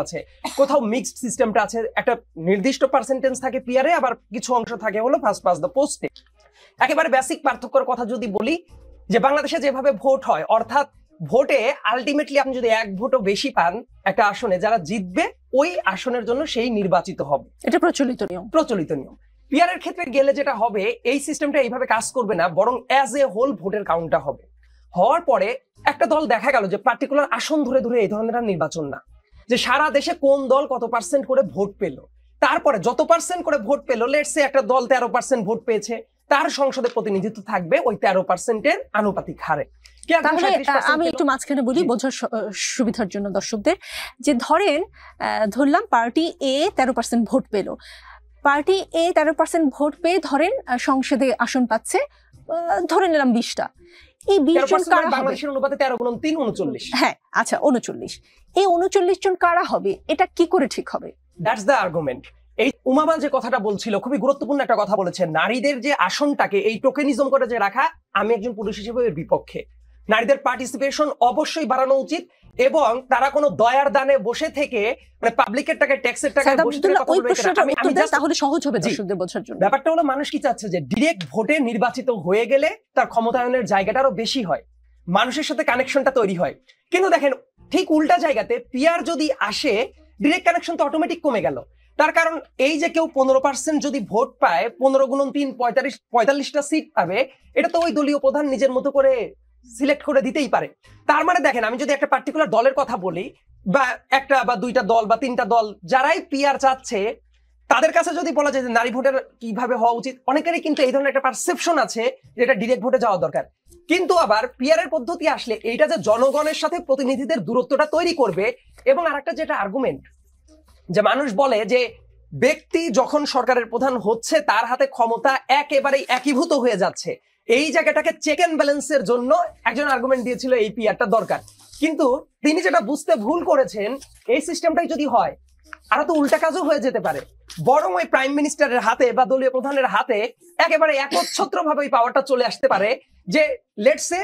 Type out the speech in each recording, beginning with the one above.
আছে, কোথাও মিক্সড সিস্টেমটা আছে, একটা নির্দিষ্ট পার্সেন্টেজ থাকে পিয়ারে, আবার কিছু অংশ থাকে হলো ফার্স্ট পাস দ্য পোস্টে। একেবারে বেসিক পার্থক্যের কথা যদি বলি, যে বাংলাদেশে যেভাবে ভোট হয়, অর্থাৎ ভোটে আলটিমেটলি আপনি যদি এক ভোটও বেশি পান একটা আসনে, যারা জিতবে ওই আসনের জন্য সেই নির্বাচিত হবে। এটা প্রচলিত নিয়ম। পিয়ারের ক্ষেত্রে গেলে যেটা হবে, এই সিস্টেমটা এইভাবে কাজ করবে না, বরং অ্যাজ এ হোল ভোটের কাউন্টটা হবে। হওয়ার পরে একটা দল দেখা গেল যে পার্টিকুলার আসন ধরে ধরে এই ধরনের নির্বাচন না, যে সারা দেশে কোন দল কত পার্সেন্ট করে ভোট পেল, তারপরে যত পার্সেন্ট করে ভোট পেল, লেটস সে একটা দল 13% ভোট পেয়েছে, তার সংসদে প্রতিনিধিত্ব থাকবে ওই 13%-এর আনুপাতিক হারে। আমি একটু মাঝখানে বলি বোঝার সুবিধার জন্য দর্শকদের, যে ধরলাম পার্টি এ 13% ভোট পেল, পার্টি এ 13% ভোট পেয়ে ধরেন সংসদে আসন পাচ্ছে, ধরে নিলাম 20টা। এই 20 জন কারা হবে? বাংলাদেশের অনুপাতে 13 × 3 39। হ্যাঁ, আচ্ছা 39। এই 39 জন কারা হবে, এটা কি করে ঠিক হবে? That's the argument. এই উমামা যে কথাটা বলছিল, খুবই গুরুত্বপূর্ণ একটা কথা বলেছে, নারীদের যে আসনটাকে এই টোকেনিজম করে যে রাখা, আমি একজন পুরুষ হিসেবে এর বিপক্ষে। নারীদের পার্টিসিপেশন অবশ্যই বাড়ানো উচিত, এবং তারা কোনো দয়ার দানে বসে থেকে, মানে পাবলিকের টাকায়, ট্যাক্সের টাকায় বসে থেকে কথা বলবে না। তাহলে সহজ হবে দর্শকদের বোঝার জন্য। ব্যাপারটা হলো, মানুষ কি চাচ্ছে, যে ডিরেক্ট ভোটে নির্বাচিত হয়ে গেলে তার ক্ষমতায়নের জায়গাটা আরো বেশি হয়, মানুষের সাথে কানেকশনটা তৈরি হয়। কিন্তু দেখেন, ঠিক উল্টা জায়গাতে পিয়ার যদি আসে, ডিরেক্ট কানেকশন তো অটোমেটিক কমে গেল। তার কারণ এই যে কেউ 15% যদি ভোট পায়, 15 × 3 45টা সিট পাবে, এটা তো ওই দলীয় প্রধান নিজের মতো করে সিলেক্ট করে দিতেই পারে। তার মানে দেখেন, আমি যদি একটা পার্টিকুলার দলের কথা বলি, বা একটা বা দুইটা দল বা তিনটা দল যারাই পিয়ার চাচ্ছে, তাদের কাছে যদি বলা যায় যে নারী ভোটের কিভাবে হওয়া উচিত, অনেকেরই কিন্তু এই ধরনের একটা পারসেপশন আছে যে এটা ডিরেক্ট ভোটে যাওয়া দরকার। কিন্তু আবার পিয়ারের পদ্ধতি আসলে এইটা যে জনগণের সাথে প্রতিনিধিদের দূরত্বটা তৈরি করবে। এবং আরেকটা যেটা আর্গুমেন্ট, যে মানুষ বলে যে ব্যক্তি যখন সরকারের প্রধান হচ্ছে, তার হাতে ক্ষমতা একেবারেই একীভূত হয়ে যাচ্ছে, এই জায়গাটাকে চেক এন্ড ব্যালেন্সের জন্য একজন আর্গুমেন্ট দিয়েছিল এই পিয়ারটা দরকার। কিন্তু তিনি যেটা বুঝতে ভুল করেছেন, এই সিস্টেমটাই যদি হয়, আরো তো উল্টা কাজও হয়ে যেতে পারে, বরং ওই প্রাইম মিনিস্টারের হাতে বা দলীয় প্রধানের হাতে একেবারে একচ্ছত্র ভাবে ওই পাওয়ারটা চলে আসতে পারে, যে লেটস সে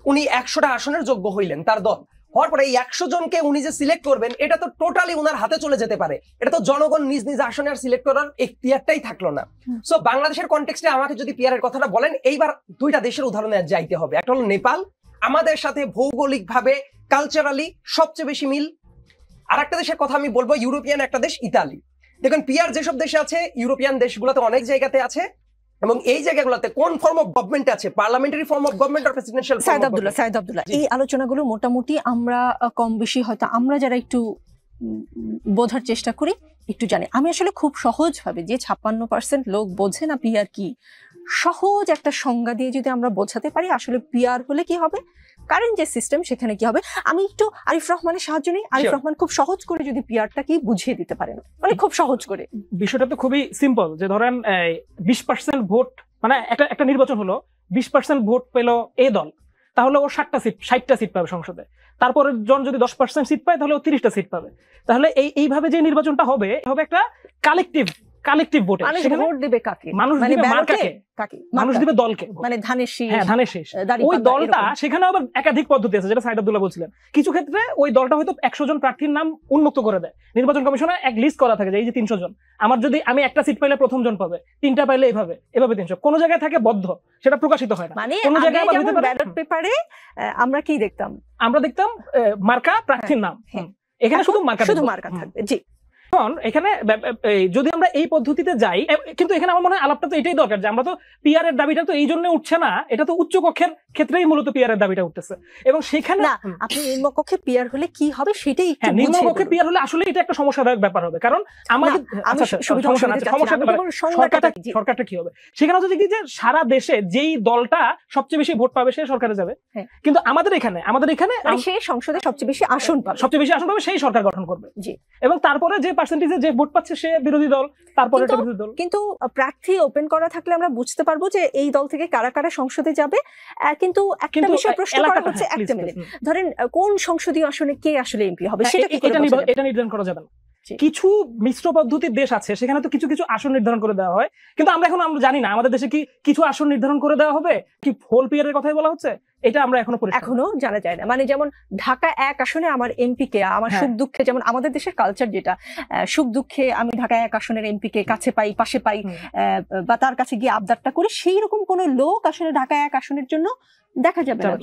উনি 100টা আসনের যোগ্য হইলেন, তার দল হওয়ার পরে এই 100 জনকে উনি যে সিলেক্ট করবেন, এটা তো টোটালি উনার হাতে চলে যেতে পারে। এটা তো জনগণ নিজ নিজ আসনে আর সিলেক্ট করার এখতিয়ারটাই থাকলো না। সো বাংলাদেশের কনটেক্সটে আমাকে যদি পিয়ারের কথাটা বলেন, এইবার দুইটা দেশের উদাহরণে যাইতে হবে। একটা হলো নেপাল, আমাদের সাথে ভৌগোলিকভাবে কালচারালি সবচেয়ে বেশি মিল। আর একটা দেশের কথা আমি বলবো, ইউরোপিয়ান একটা দেশ, ইতালি। দেখুন, পিয়ার যেসব দেশে আছে, ইউরোপিয়ান দেশগুলোতে অনেক জায়গাতে আছে, এবং এই জায়গাগুলোতে কোন ফর্ম অফ গভর্নমেন্ট আছে, পার্লামেন্টারি ফর্ম অফ গভর্নমেন্ট আর প্রেসিডেন্সিয়াল। সাইদ আব্দুল্লাহ, এই আলোচনাগুলো মোটামুটি আমরা কম বেশি হয়তো আমরা যারা একটু বোঝার চেষ্টা করি একটু জানি। আমি আসলে খুব সহজভাবে, যে 56% লোক বোঝে না পিয়ার কি, সহজ একটা সংজ্ঞা দিয়ে যদি আমরা বোঝাতে পারি আসলে পিয়ার হলে কি হবে, কারেন্ট যে সিস্টেম সেখানে কি হবে, আমি একটু আরিফ রহমানের সাহায্য নিই। আরিফ রহমান খুব সহজ করে যদি পিয়ারটা কি বুঝিয়ে দিতে পারেন, মানে খুব সহজ করে। বিষয়টা তো খুবই সিম্পল, যে ধরেন 20% ভোট, মানে একটা নির্বাচন হলো, 20% ভোট পেল এই দল, তাহলে ও 60টা সিট পাবে সংসদে। তারপরে জন যদি 10% সিট পায়, তাহলে ও 30টা সিট পাবে। তাহলে এইভাবে যে নির্বাচনটা হবে একটা কালেকটিভ ভোট। ভোট দিবে কাকে? মানুষ দিবে মার্কাকে, মানুষ দিবে দলকে, মানে ধানের শীষ। ওই দলটা, সেখানে আবার একাধিক পদ্ধতি আছে, যেটা সাইদ আব্দুল্লাহ বলছিলেন। কিছু ক্ষেত্রে ওই দলটা হয়তো 100 জন প্রার্থীর নাম উন্মুক্ত করে দেয়, নির্বাচন কমিশনে এক লিস্ট করা থাকে যে এই যে 300 জন, আমি একটা সিট পাইলে প্রথম জন পাবে, 3টা পাইলে এভাবে 300। কোন জায়গায় থাকে বদ্ধ, সেটা প্রকাশিত হয় না। মানে কোন জায়গায় ব্যালট পেপারে আমরা কি দেখতাম, আমরা দেখতাম মার্কা, প্রার্থীর নাম, এখানে শুধু মার্কা থাকবে। জি, এখানে যদি আমরা এই পদ্ধতিতে যাই, কিন্তু এখানে আমার মনে হয় আলাপটা তো এটাই দরকার, যে আমরা তো পিয়ারের দাবিটা তো এই জন্য উঠছে না, এটা তো উচ্চ কক্ষের ক্ষেত্রেই মূলত পিয়ারের দাবিটা উঠতেছে। এবং সেখানে আপনি নিম্নকক্ষে পিয়ার হলে কি হবে সেটাই, নিম্নকক্ষে পিয়ার হলে আসলে এটা একটা সমস্যাদায়ক ব্যাপার হবে। কারণ আমাদের সরকারটা কি হবে, সেখানে হচ্ছে কি, যে সারা দেশে যেই দলটা সবচেয়ে বেশি ভোট পাবে সে সরকারে যাবে, কিন্তু আমাদের এখানে সেই সংসদে সবচেয়ে বেশি আসন পাবে সেই সরকার গঠন করবে। এবং তারপরে যে পার্সেন্টেজে যে ভোট পাচ্ছে সে বিরোধী দল, তারপরে বিরোধী দল। কিন্তু প্রার্থী ওপেন করা থাকলে আমরা বুঝতে পারবো যে এই দল থেকে কারা কারা সংসদে যাবে। কিন্তু একটা বিষয় প্রশ্ন করা হচ্ছে, একটা মিনিট, ধরেন কোন সংসদীয় আসনে কে আসলে এমপি হবে, এটা নির্ধারণ করা যাবে না। কিছু মিশ্র পদ্ধতির দেশ আছে, সেখানে তো কিছু কিছু আসন নির্ধারণ করে দেওয়া হয়, কিন্তু আমরা জানি না আমাদের দেশে কি কিছু আসন নির্ধারণ করে দেওয়া হবে, কি হোল পিয়ারের কথাই বলা হচ্ছে, এটা আমরা এখনো জানা যায় না। মানে যেমন ঢাকা 1 আসনে আমার এমপি কে, আমার সুখ দুঃখে, যেমন আমাদের দেশের কালচার যেটা, সুখ দুঃখে আমি ঢাকা 1 আসনের এমপি কে কাছে পাই, পাশে পাই, বা তার কাছে গিয়ে আবদারটা করি, সেই রকম কোন লোক আসলে ঢাকা 1 আসনের জন্য দেখা যাবে না।